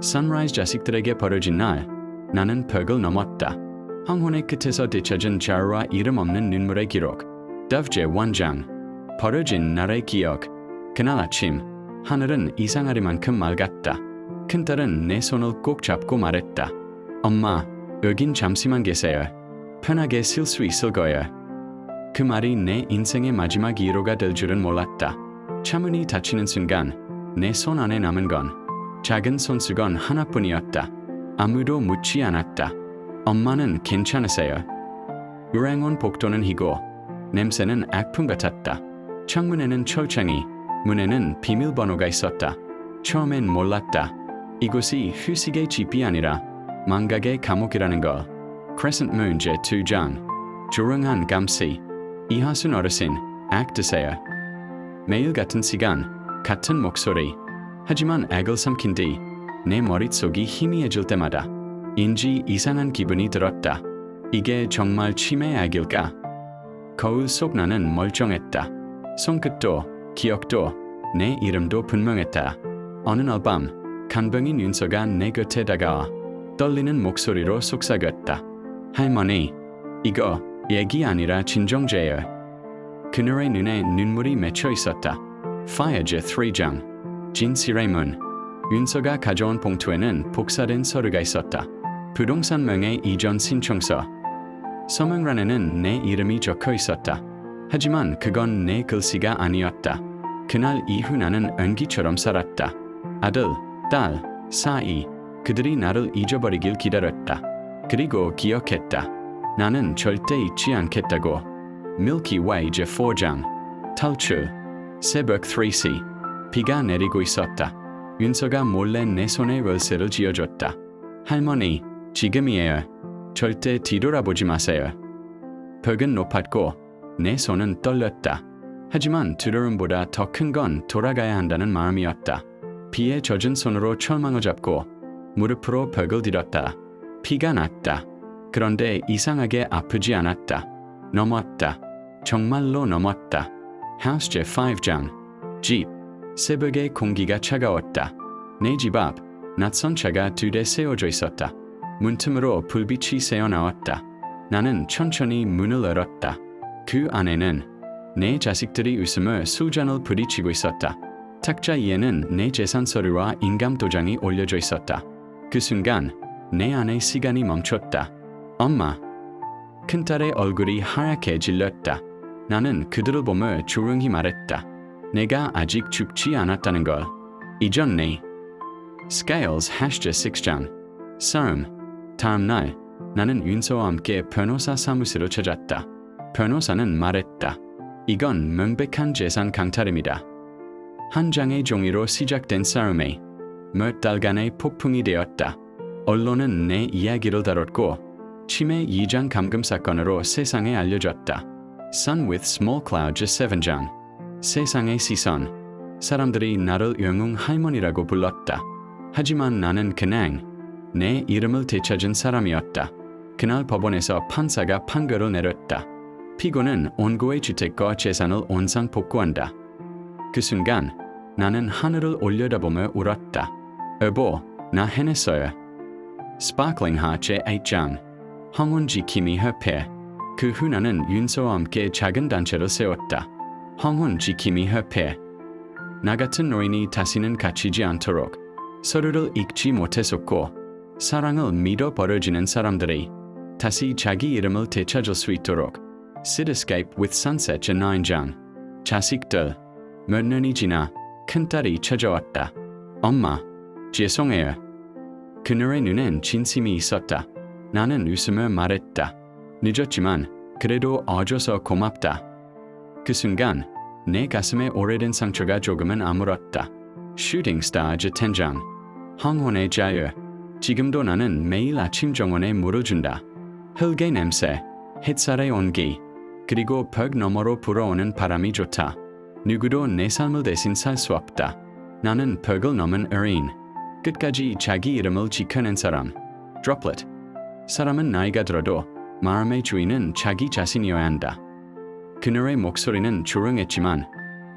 선라이즈 자식들에게 벌어진 날, 나는 벽을 넘었다. 황혼의 끝에서 되찾은 자루와 이름 없는 눈물의 기록. 더브제 원장. 벌어진 날의 기억. 그날 아침, 하늘은 이상하리만큼 맑았다. 큰딸은 내 손을 꼭 잡고 말했다. 엄마, 여긴 잠시만 계세요. 편하게 쉴 수 있을 거예요. 그 말이 내 인생의 마지막 위로가 될 줄은 몰랐다. 차문이 닫히는 순간, 내 손 안에 남은 건 작은 손수건 하나뿐이었다. 아무도 묻지 않았다. 엄마는 괜찮으세요? 우량한 복도는 희고, 냄새는 악풍 같았다. 창문에는 철창이, 문에는 비밀번호가 있었다. 처음엔 몰랐다. 이곳이 휴식의 집이 아니라 망각의 감옥이라는 걸. 크레센트 문 제2장. 조용한 감시. 이하순 어르신, 악 드세요. 매일 같은 시간, 같은 목소리. 하지만 악을 삼킨 뒤 내 머릿속이 희미해질 때마다 인지 이상한 기분이 들었다. 이게 정말 치매의 악일까? 거울 속 나는 멀쩡했다. 손끝도, 기억도, 내 이름도 분명했다. 어느 날 밤, 간병인 윤서가 내 곁에 다가와 떨리는 목소리로 속삭였다. 할머니, 이거 얘기 아니라 진정제예요. 그녀의 눈에 눈물이 맺혀 있었다. 파이어 제3장. 진실의 문. 윤서가 가져온 봉투에는 복사된 서류가 있었다. 부동산 명의 이전 신청서. 서명란에는 내 이름이 적혀 있었다. 하지만 그건 내 글씨가 아니었다. 그날 이후 나는 연기처럼 살았다. 아들, 딸, 사이, 그들이 나를 잊어버리길 기다렸다. 그리고 기억했다. 나는 절대 잊지 않겠다고. 밀키 웨이 제4장. 탈출. 새벽 3시. 비가 내리고 있었다. 윤서가 몰래 내 손에 열쇠를 쥐어줬다. 할머니, 지금이에요. 절대 뒤돌아보지 마세요. 벽은 높았고 내 손은 떨렸다. 하지만 두려움보다 더 큰 건 돌아가야 한다는 마음이었다. 비에 젖은 손으로 철망을 잡고 무릎으로 벽을 디뎠다. 피가 났다. 그런데 이상하게 아프지 않았다. 넘었다. 정말로 넘었다. 하우스 제5장. 집. 새벽의 공기가 차가웠다. 내 집 앞, 낯선 차가 2대 세워져 있었다. 문틈으로 불빛이 새어나왔다. 나는 천천히 문을 열었다. 그 안에는 내 자식들이 웃으며 술잔을 부딪히고 있었다. 탁자 위에는 내 재산 서류와 인감 도장이 올려져 있었다. 그 순간 내 안의 시간이 멈췄다. 엄마. 큰딸의 얼굴이 하얗게 질렸다. 나는 그들을 보며 조용히 말했다. 내가 아직 죽지 않았다는 걸. 잊었니? Scales #6장. 싸움. 다음 날, 나는 윤서와 함께 변호사 사무실을 찾았다. 변호사는 말했다. 이건 명백한 재산 강탈입니다. 한 장의 종이로 시작된 싸움이 몇 달간의 폭풍이 되었다. 언론은 내 이야기를 다뤘고 치매 2장 감금 사건으로 세상에 알려졌다. Sun with Small Cloud 제7장. 세상의 시선. 사람들이 나를 영웅 할머니라고 불렀다. 하지만 나는 그냥 내 이름을 되찾은 사람이었다. 그날 법원에서 판사가 판결을 내렸다. 피고는 원고의 주택과 재산을 온상 복구한다. 그 순간 나는 하늘을 올려다보며 울었다. 여보, 나 해냈어요. Sparkling Heart 제8장. 황혼 지킴이 협회. 그 후 나는 윤서와 함께 작은 단체를 세웠다. 황혼 지킴이 협회. 나 같은 노인이 다시는 갇히지 않도록 서로를 잊지 못했었고 사랑을 믿어 버려지는 사람들이 다시 자기 이름을 되찾을 수 있도록 Cityscape with Sunset 제9장. 자식들. 몇 년이 지나 큰딸이 찾아왔다. 엄마, 죄송해요. 그녀의 눈엔 진심이 있었다. 나는 웃으며 말했다. 늦었지만 그래도 어줘서 고맙다. 그 순간 내 가슴에 오래된 상처가 조금은 아물었다. 슈팅 스타 제10장. 황혼의 자유. 지금도 나는 매일 아침 정원에 물을 준다. 흙의 냄새, 햇살의 온기, 그리고 벽 너머로 불어오는 바람이 좋다. 누구도 내 삶을 대신 살 수 없다. 나는 벽을 넘은 어린. 끝까지 자기 이름을 지켜낸 사람. Droplet. 사람은 나이가 들어도 마음의 주인은 자기 자신이어야 한다. 그녀의 목소리는 조용했지만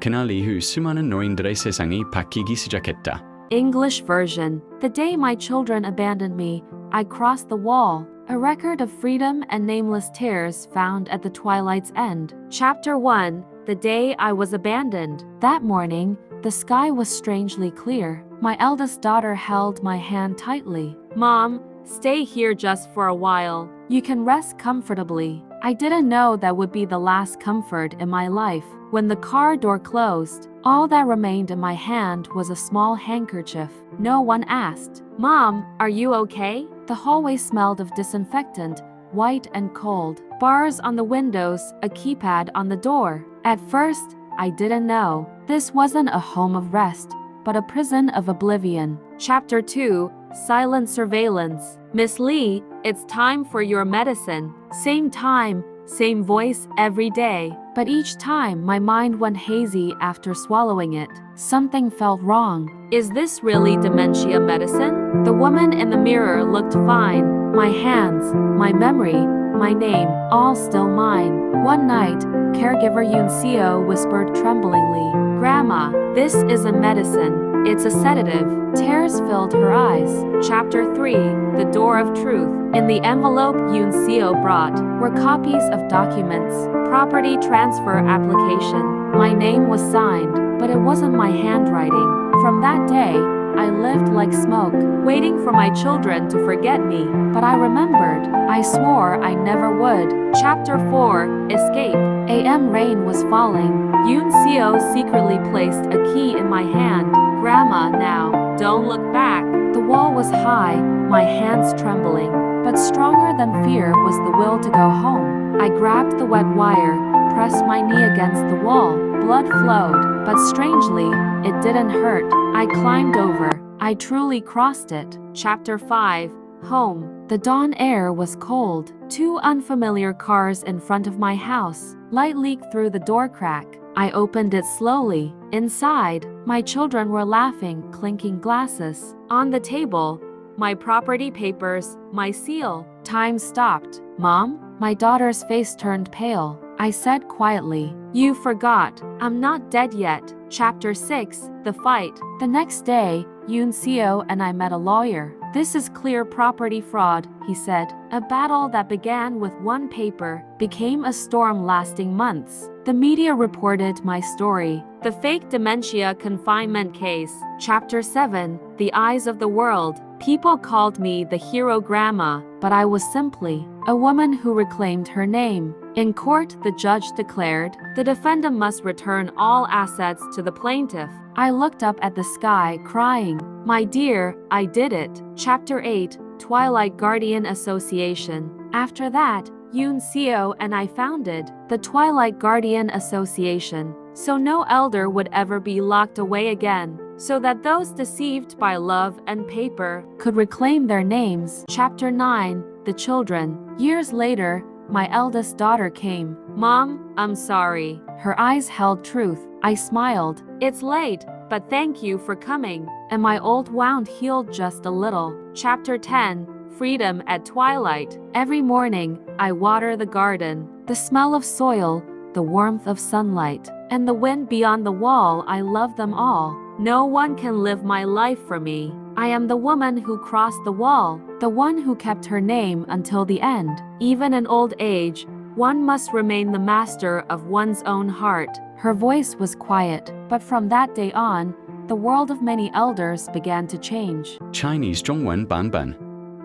그날 이후 수많은 노인들의 세상이 바뀌기 시작했다. English version. The day my children abandoned me, I crossed the wall. A record of freedom and nameless tears found at the twilight's end. Chapter 1. The day I was abandoned. That morning, the sky was strangely clear. My eldest daughter held my hand tightly. Mom, stay here just for a while. You can rest comfortably. I didn't know that would be the last comfort in my life. When the car door closed, all that remained in my hand was a small handkerchief. No one asked, Mom, are you okay? The hallway smelled of disinfectant, white and cold. Bars on the windows, a keypad on the door. At first, I didn't know. This wasn't a home of rest, but a prison of oblivion. Chapter 2. Silent Surveillance. Miss Lee, it's time for your medicine. Same time, same voice every day. But each time, my mind went hazy after swallowing it. Something felt wrong. Is this really dementia medicine? The woman in the mirror looked fine. My hands, my memory, my name, all still mine. One night, caregiver Yuncio whispered tremblingly, Grandma, this isn't medicine. It's a sedative. Tears filled her eyes. Chapter 3. The Door of Truth. In the envelope Yuncio brought were copies of documents, property transfer application. My name was signed, but it wasn't my handwriting. From that day, I lived like smoke, waiting for my children to forget me. But I remembered. I swore I never would. Chapter 4. Escape. AM rain was falling. Yuncio secretly placed a key in my hand. Grandma, now, don't look back. The wall was high, my hands trembling. But stronger than fear was the will to go home. I grabbed the wet wire, pressed my knee against the wall. Blood flowed, but strangely, it didn't hurt. I climbed over. I truly crossed it. Chapter 5. Home. The dawn air was cold. Two unfamiliar cars in front of my house. Light leaked through the door crack. I opened it slowly. Inside, my children were laughing, clinking glasses. On the table, my property papers, my seal. Time stopped. Mom? My daughter's face turned pale. I said quietly, You forgot. I'm not dead yet. Chapter 6. The Fight. The next day, Yuncio and I met a lawyer. This is clear property fraud, he said. A battle that began with one paper became a storm lasting months. The media reported my story. The fake dementia confinement case. Chapter 7. The Eyes of the World. People called me the hero grandma, but I was simply a woman who reclaimed her name. In court, the judge declared, the defendant must return all assets to the plaintiff. I looked up at the sky, crying, My dear, I did it. Chapter 8. Twilight Guardian Association. After that, Yuncio and I founded the Twilight Guardian Association, so no elder would ever be locked away again, so that those deceived by love and paper could reclaim their names. Chapter 9. The Children. Years later, my eldest daughter came. Mom, I'm sorry. Her eyes held truth. I smiled. It's late, but thank you for coming. And my old wound healed just a little. Chapter 10. Freedom at Twilight. Every morning, I water the garden. The smell of soil, the warmth of sunlight, and the wind beyond the wall, I love them all. No one can live my life for me. I am the woman who crossed the wall, the one who kept her name until the end. Even in old age, one must remain the master of one's own heart. Her voice was quiet, but from that day on, the world of many elders began to change. Chinese 中文版本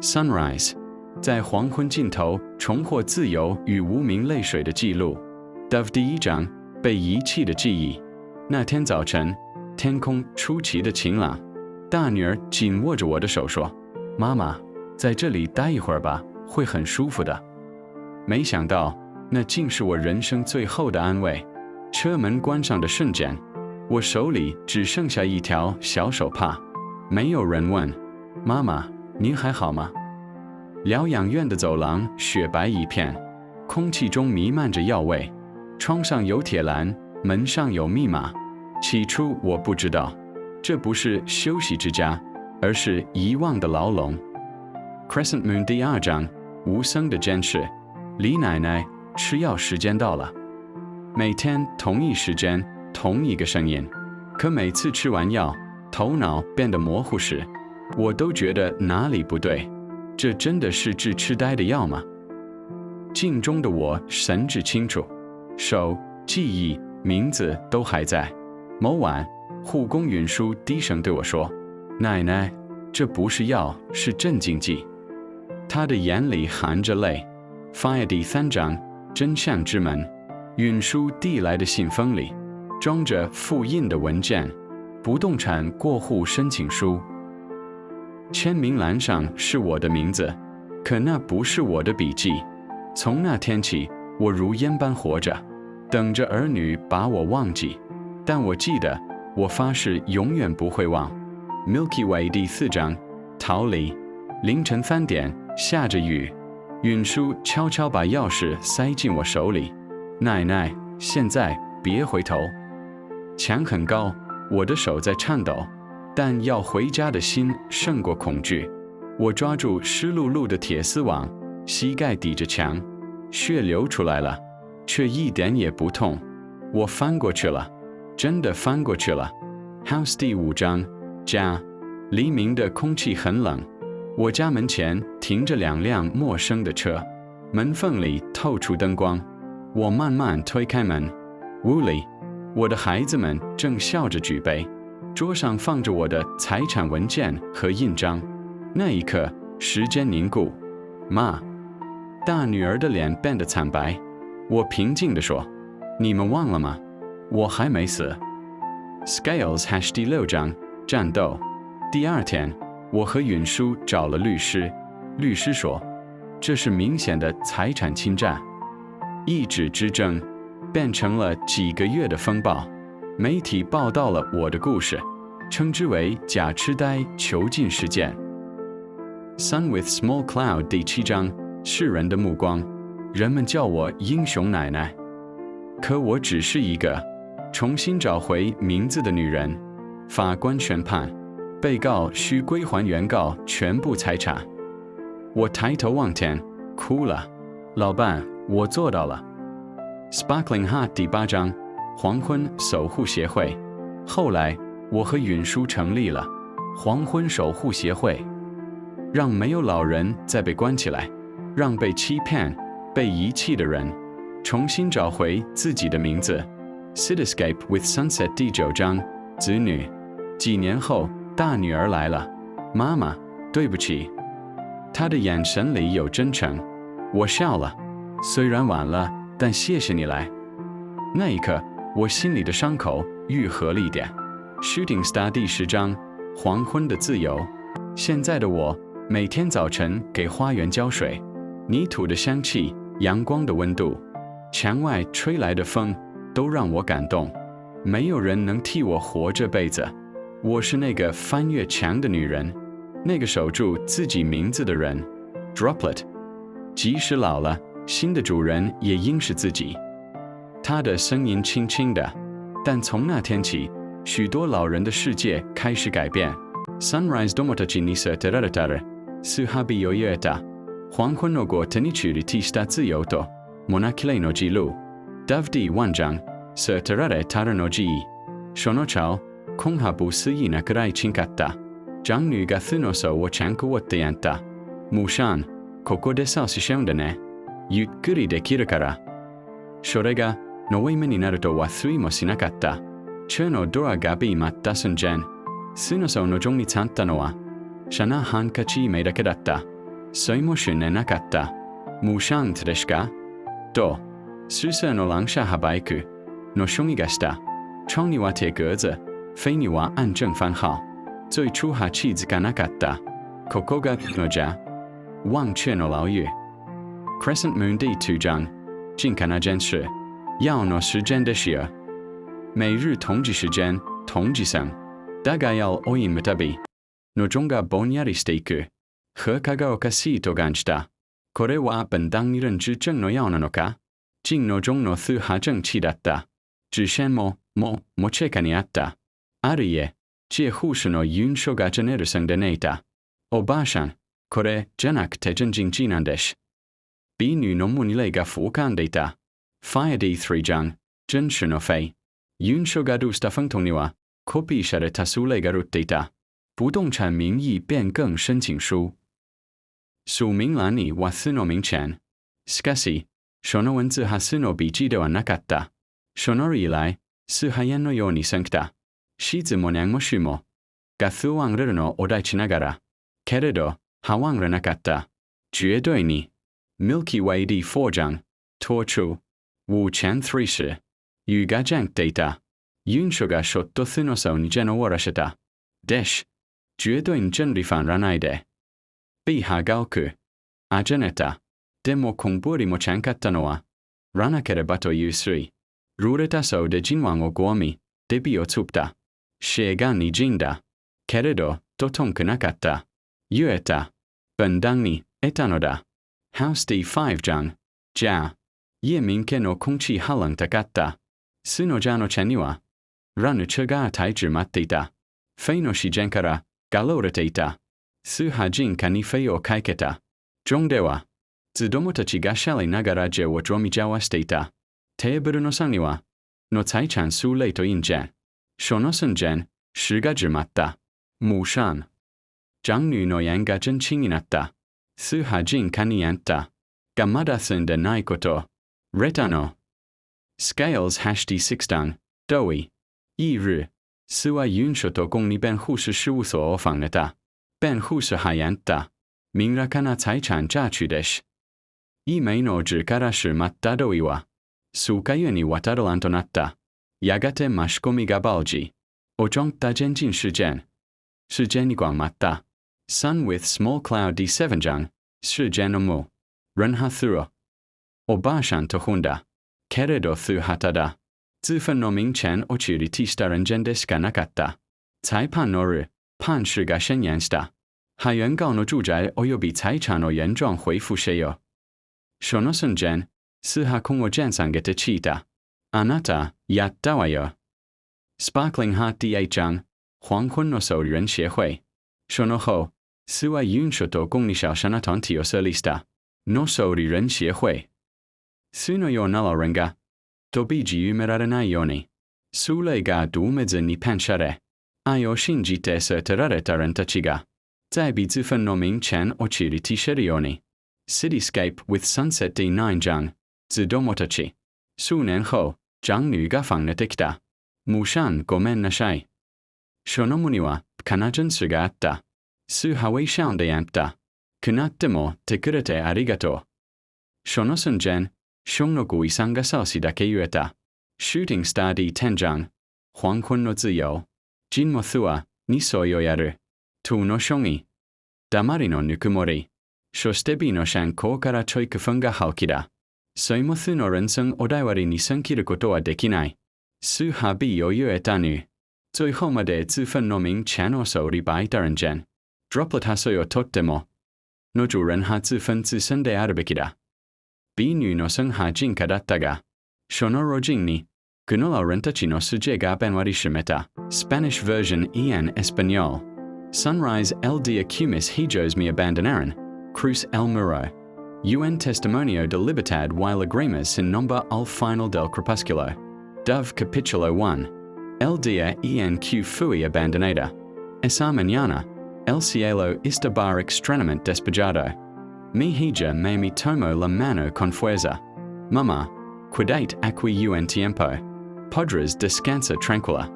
Sunrise 在黄昏尽头重获自由与无名泪水的记录 Dove 第一章被遗弃的记忆。那天早晨，天空出奇的晴朗，大女儿紧握着我的手说：“妈妈，在这里待一会儿吧，会很舒服的。”没想到，那竟是我人生最后的安慰。车门关上的瞬间，我手里只剩下一条小手帕。没有人问：“妈妈，您还好吗？”疗养院的走廊雪白一片，空气中弥漫着药味，窗上有铁栏，门上有密码。起初我不知道，这不是休息之家，而是遗忘的牢笼。Crescent Moon 第二章，无声的监视。李奶奶，吃药时间到了。每天同一时间，同一个声音。可每次吃完药，头脑变得模糊时，我都觉得哪里不对。这真的是治痴呆的药吗？镜中的我神志清楚，手、记忆、名字都还在。某晚，护工允书低声对我说：“奶奶，这不是药，是镇静剂。”他的眼里含着泪。翻页第3章，真相之门。允书递来的信封里，装着复印的文件，不动产过户申请书。签名栏上是我的名字，可那不是我的笔记。从那天起，我如烟般活着，等着儿女把我忘记。但我记得，我发誓永远不会忘。Milky Way 第4章，逃离。凌晨3点，下着雨。允书悄悄把钥匙塞进我手里。奶奶，现在别回头。墙很高，我的手在颤抖，但要回家的心胜过恐惧。我抓住湿漉漉的铁丝网，膝盖抵着墙，血流出来了，却一点也不痛。我翻过去了，真的翻过去了。House 第5章，家。黎明的空气很冷，我家门前停着2辆陌生的车，门缝里透出灯光。我慢慢推开门，屋里，我的孩子们正笑着举杯，桌上放着我的财产文件和印章。那一刻，时间凝固。妈，大女儿的脸变得惨白。我平静地说：“你们忘了吗？我还没死。” Scales 第6章，战斗。第2天，我和允书找了律师。律师说，这是明显的财产侵占。一纸之争变成了几个月的风暴。媒体报道了我的故事，称之为假痴呆囚禁事件。Sun with Small Cloud 第7章，世人的目光。人们叫我英雄奶奶，可我只是一个重新找回名字的女人。法官宣判，被告需归还原告全部财产。我抬头望天，哭了。老伴，我做到了。Sparkling Heart 第8章，黄昏守护协会。后来，我和允书成立了黄昏守护协会，让没有老人再被关起来，让被欺骗、被遗弃的人重新找回自己的名字。Cityscape with Sunset 第9章，子女。几年后，大女儿来了，妈妈，对不起。她的眼神里有真诚。我笑了，虽然晚了，但谢谢你来。那一刻，我心里的伤口愈合了一点。Shooting Star 第10章，黄昏的自由。现在的我，每天早晨给花园浇水，泥土的香气，阳光的温度，墙外吹来的风，都让我感动。没有人能替我活这辈子。我是那个翻越墙的女人，那个守住自己名字的人。Droplet， 即使老了，新的主人也应是自己。他的声音轻轻的，但从那天起，许多老人的世界开始改变。Sunrise domotachi ni serterare suhabi yoyeta， 黄昏のご手に取りした自由とmonakile no gilu。Dove 第1章 serterare tara no gi。その朝空下不思議なくらい近かった。長女が負の手をちゃんこわってやった。ムーシャン、ここでさししゃうんだね。ゆっくりできるから。それが、の上目になると忘れもしなかった。車のドアが閉まった瞬間、負の手の中に立ったのは、シャナハンカチ目だけだった。それもしねなかった。ムーシャンですかと、宿舍の廊下はバイクの声がした。窗には铁格子。非你娃按正番号，最初は気づかなかった。ここがの家，忘却の牢狱。Crescent Moon 第2章，进看那件事，要の時間ですよ。每日同じ時間、同じさん。だが要追いむたび、の中がぼんやりしていく。和かがおかしいと感じた。これは本当に認知症のようなのか？人の中の数は正気だった。視線も近くにあった。あるいえ、介護士のユンショがジェネルさんで寝いた。おばあさん、これじゃなくて鎮静剂なんです。婢女の胸泪が俯瞰でいた。Fire 第3章、真實の肺。ユンショがどうした風筒には、copiare tasulega ruttita. 不动产名义变更申请书。署名栏には素の名前。しかし、その文字は素の筆記ではなかった。その以来、素早のようにせんきた。質問も種も。が不安れるのを題しながら。けれど、はわんれなかった。绝对に。Milky Way 第4章。torture。无前3世。有がじゃんていた。윤쇼가ショット素のそうにじゃのわらした。Desh。绝对に真理犯らないで。B はがおく。あじゃねた。でも公布りもちゃんかったのは、らなければという推。ルレタそうで人王をごみ、でびをつった。シェがにじんだ。けれど、ととんくなかった。言えた。分断に、得たのだ。ハウス第5章。じゃあ、家民家の根地はらんたかった。すのじゃのちゃには、らぬちがたいじまっていた。フェイのしじんから、がろれていた。すはじんかにフェイをかいけた。ジョンでは、子供たちがしゃれながらジェをドミジャワしていた。テーブルの上には、の財産数例といんじゃん。その瞬間、死が始まった。無産。長女のやんが人気になった。数は人かにやった。がまだ住んでないこと。レタの。Scales #6章。同意。一日。数は윤쇼と公に弁護士事務所を訪ねた。弁護士はやった。明らかな財産揸取です。イメイの字から始まった同意は、数回にわたる案となった。やがてマシコミがバルジ。おちょんた全人事件。事件に光まった。Sun with small cloud第7章。事件の無。人はする。おばあさんと踏んだ。けれど数はただ。自分の名前をチリティした人間でしかなかった。裁判の日、判事が宣言した。は原告の住宅及び財産を原状恢復せよ。その瞬間、数は今を全さんげて聞いた。あなた、やったわよ。Sparkling Heart第8章、黄昏の守人協会。その後、数は윤쇼と公に小さな團体を設立した。の守人協会。数のような老人が、飛び自由められないように、数例がどうめずにパンシャレ、愛を信じて捨てられた人たちが、在自分の名前をチリティシェるように、Cityscape with Sunset第9章、子供たち、数年後、長女が訪ねてきた。無産ごめんなさい。その胸は、カナジャンスがあった。数は微笑んでやった。くなっても、てくれてありがとう。その瞬間、ションのゴイさんが少しだけ言えた。シューティングスター第10章、黄昏の自由。人もすは、にそいをやる。とのションに。黙りのぬくもり。そして美の参考からちょい工夫が好きだ。そいもすの人生お題割りに生きることはできない。数は美を言えたぬ。最後まで自分の名前をそりばいた人間。Droplet はそいをとっても。の主人は自分自身であるべきだ。美女の生は人家だったが、その老人に、この老人たちの筋が弁割りしめた。Spanish version en español. Sunrise el día que mis hijos me abandonaron. Cruz el muro. Un testimonio de libertad while agremas sin nombre al final del crepúsculo. Dove capítulo 1. El día en que fui abandonada. Esa mañana, el cielo estaba extrañamente despejado. Mi hija me tomó la mano con fuerza. Mamá, cuidate aquí un tiempo. Podrás descansa tranquila.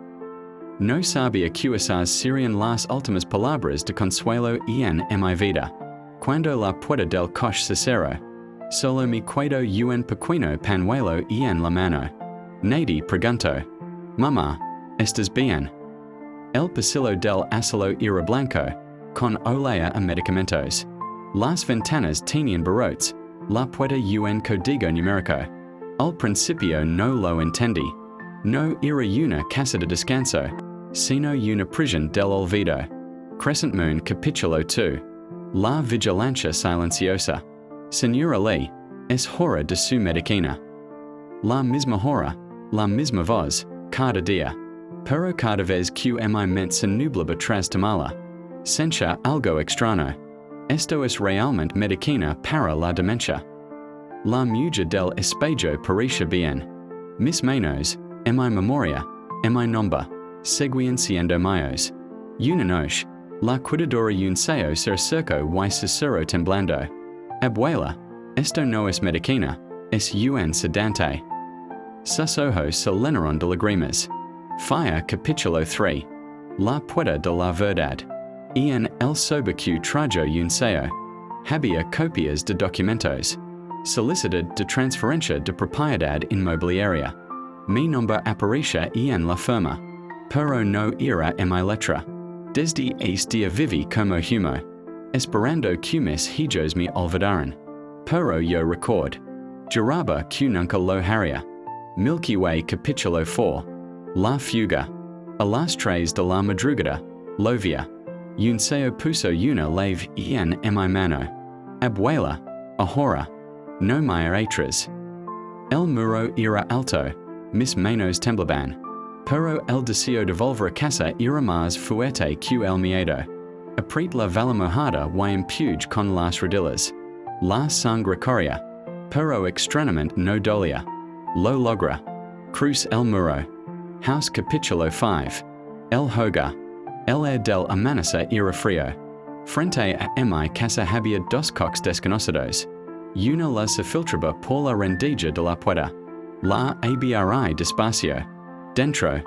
No sabía que esas serían las últimas palabras de consuelo en mi vida. Cuando la puerta del coche se cerró, solo me quedó un pequeño pañuelo en la mano. Nadie preguntó. Mamá, ¿estás bien? El pasillo del asilo era blanco, con olea a medicamentos. Las ventanas tenían barrotes, la puerta un código numérico. Al principio no lo entendí. No era una casa de descanso, sino una prisión del olvido. Crescent Moon capítulo 2. La vigilancia silenciosa. Señora Lee, es hora de su medicina. La misma hora, la misma voz, cada día. Pero cada vez que mi mente se nubla tras tomala. Sencha algo extraño. Esto es realmente medicina para la demencia. La mujer del espejo parecía bien. Mis manos, en mi memoria, en mi nombre, seguían siendo míos. Una noche, la cuidadora un seo se acercó y susurró temblando. Abuela, esto no es medicina, es un sedante. Sus ojos se llenaron de lágrimas. Fire capítulo 3. La puerta de la verdad. En el sobre que trajo un seo. Había copias de documentos. Solicited de transferencia de propiedad inmobiliaria. Mi nombre aparecía en la firma. Pero no era en mi letra. Desde ese día viví como humo. Esperando que mis hijos me olvidaran. Pero yo record. Juraba que nunca lo haría. Milky Way capítulo 4. La fuga. A las 3 de la madrugada. Lovia. Un seo puso una lave en mi mano. Abuela. Ahora. No me atrás. El muro era alto. Mis manos temblaban. Pero el deseo de volver a casa era más fuerte que el miedo. Apriet la vela mojada y empuj con las rodillas. La sangre corría. Pero extrañamente no dolía. Lo logra. Cruz el muro. House capítulo 5. El hogar. El air del amanecer era frío. Frente a mi casa había dos coques desconocidos. Una la se filtraba por la rendija de la puerta. La abri despacio. Dentro.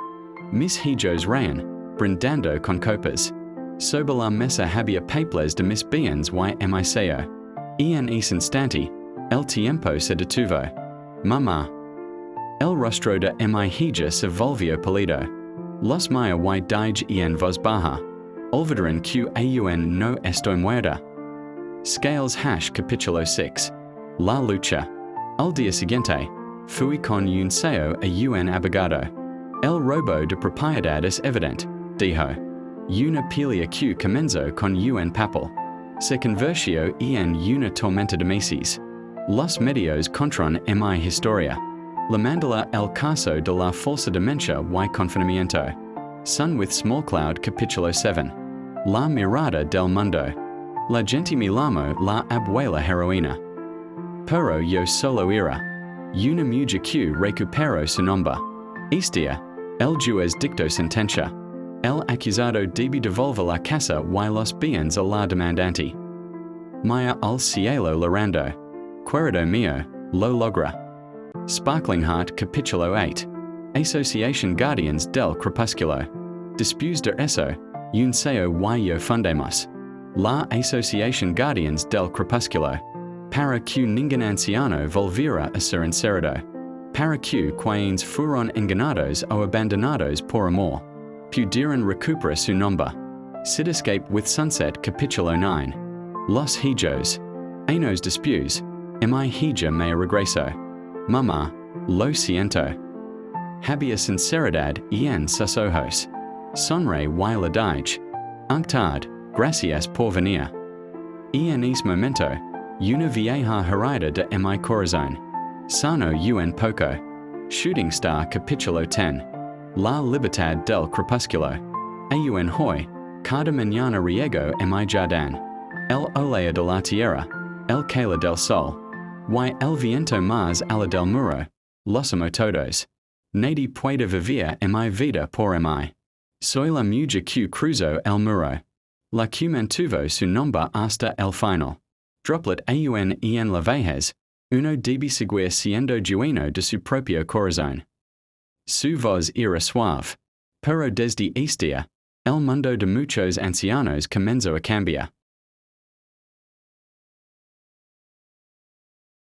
Mis hijos reían, brindando con copas. Sobre la mesa había papeles de mis bienes y mi seo. En ese instante, el tiempo se detuvo. Mamá. El rostro de mi hija se volvió pálido. Los mía y dije en voz baja. Olvidaron que aún no estoy muerta. Scales Hash capítulo 6. La lucha. Al día siguiente, fui con un seo a un abogado. El robo de propiedad es evidente, dijo. Una pelea que comenzó con un papel. Se convirtió en una tormenta de meses. Los medios contaron mi historia. La mandala el caso de la falsa demencia y confinamiento. Sun with Small Cloud capítulo 7. La mirada del mundo. La gente me llamó la abuela heroína. Pero yo solo era. Una mujer que recuperó su nombre. Este día, el juez dictó sentencia. El acusado debe devolver la casa y los bienes a la demandante. Maya al cielo llorando. Querido mío, lo logra. Sparkling Heart capítulo 8. Asociación Guardians del Crepúsculo. Después de eso, un seo y yo fundamos. La Asociación Guardians del Crepúsculo. Para que ningún anciano volviera a ser encerrado. Para que quienes fueron engañados o abandonados por amor pudieran recuperar su nombre. Cityscape with Sunset capítulo 9. Los hijos. Años después, mi hija me regresó. Mamá, lo siento. Había sinceridad en sus ojos. Sonreí y le dije. Anctad, gracias por venir. En ese momento, una vieja herida de mi corazón. Sano un poco. Shooting Star capítulo 10. La libertad del crepúsculo. Aún hoy, cada mañana riego mi jardín. El olea de la tierra. El calor del sol. Y el viento más ala del muro. Los amo todos. Nadie puede vivir en mi vida por mí. Soy la mujer que cruzó el muro. La que mantuvo su nombre hasta el final. Droplet aún en la vejez. Uno debe seguir siendo dueño de su propio corazón. Su voz era suave. Pero desde este día, el mundo de muchos ancianos comenzó a cambiar.